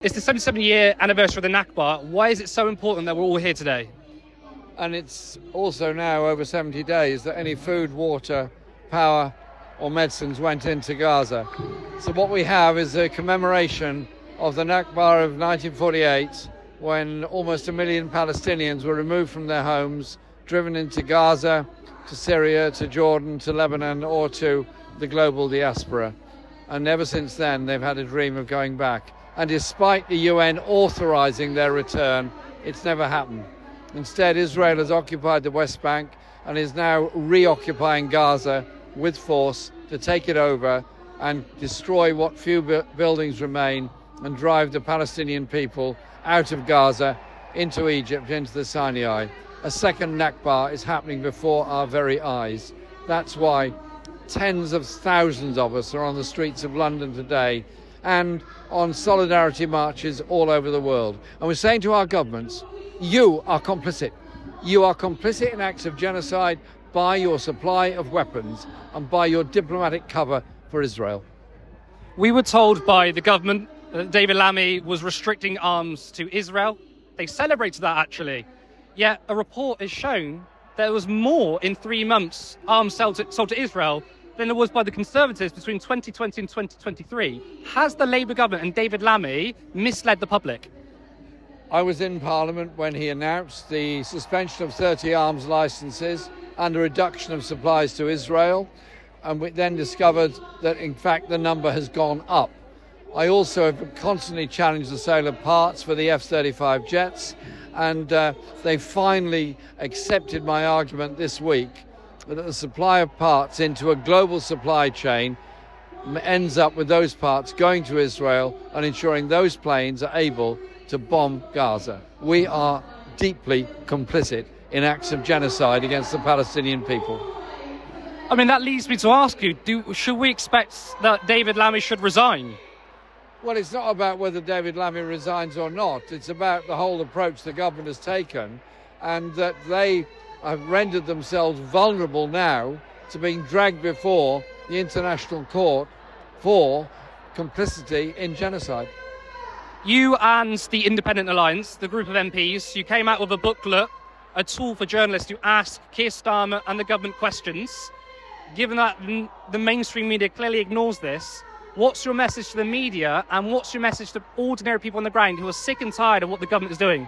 It's the 77-year anniversary of the Nakba. Why is it so important that we're all here today? And it's also now over 70 days that any food, water, power or medicines went into Gaza. So what we have is a commemoration of the Nakba of 1948, when almost 1 million Palestinians were removed from their homes, driven into Gaza, to Syria, to Jordan, to Lebanon, or to the global diaspora. And ever since then, they've had a dream of going back. And despite the UN authorizing their return, it's never happened. Instead, Israel has occupied the West Bank and is now reoccupying Gaza with force to take it over and destroy what few buildings remain and drive the Palestinian people out of Gaza into Egypt, into the Sinai. A second Nakba is happening before our very eyes. That's why tens of thousands of us are on the streets of London today and on solidarity marches all over the world. And we're saying to our governments, you are complicit. You are complicit in acts of genocide by your supply of weapons and by your diplomatic cover for Israel. We were told by the government that David Lammy was restricting arms to Israel. They celebrated that, actually. Yet a report has shown there was more in 3 months arms sold to Israel than there was by the Conservatives between 2020 and 2023. Has the Labour government and David Lammy misled the public? I was in Parliament when he announced the suspension of 30 arms licences and a reduction of supplies to Israel, and we then discovered that in fact the number has gone up. I also have constantly challenged the sale of parts for the F-35 jets, and they finally accepted my argument this week that the supply of parts into a global supply chain ends up with those parts going to Israel and ensuring those planes are able to bomb Gaza. We are deeply complicit in acts of genocide against the Palestinian people. I mean, that leads me to ask you, should we expect that David Lammy should resign? Well, it's not about whether David Lammy resigns or not. It's about the whole approach the government has taken, and that they have rendered themselves vulnerable now to being dragged before the International Court for complicity in genocide. You and the Independent Alliance, the group of MPs, you came out with a booklet, a tool for journalists to ask Keir Starmer and the government questions. Given that the mainstream media clearly ignores this, what's your message to the media and what's your message to ordinary people on the ground who are sick and tired of what the government is doing?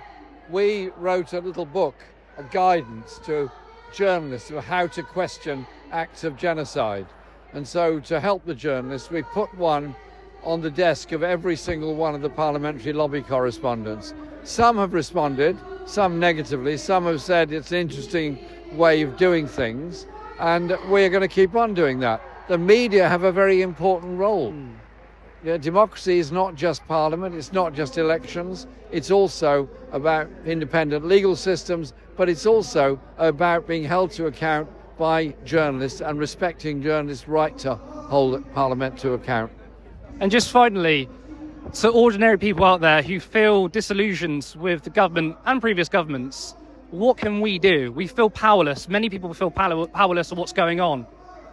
We wrote a little book, a guidance to journalists of how to question acts of genocide. And so to help the journalists, we put one on the desk of every single one of the parliamentary lobby correspondents. Some have responded, some negatively, some have said it's an interesting way of doing things, and we're going to keep on doing that. The media have a very important role. Democracy is not just parliament, it's not just elections, it's also about independent legal systems, but it's also about being held to account by journalists and respecting journalists' right to hold Parliament to account. And just finally, to ordinary people out there who feel disillusioned with the government and previous governments, what can we do? We feel powerless. Many people feel powerless of what's going on.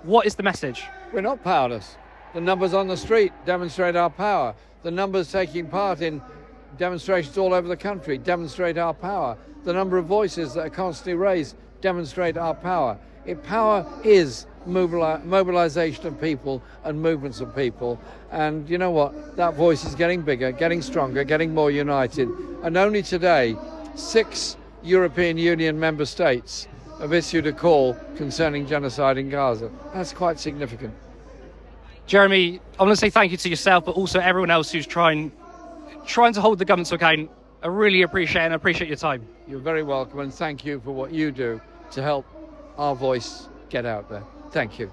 What is the message? We're not powerless. The numbers on the street demonstrate our power. The numbers taking part in demonstrations all over the country demonstrate our power. The number of voices that are constantly raised demonstrate our power. Power is mobilization of people and movements of people. And you know what? That voice is getting bigger, getting stronger, getting more united. And only today, 6 European Union member states have issued a call concerning genocide in Gaza. That's quite significant. Jeremy, I want to say thank you to yourself, but also everyone else who's trying to hold the government to account. I really appreciate it and I appreciate your time. You're very welcome, and thank you for what you do to help our voice get out there. Thank you.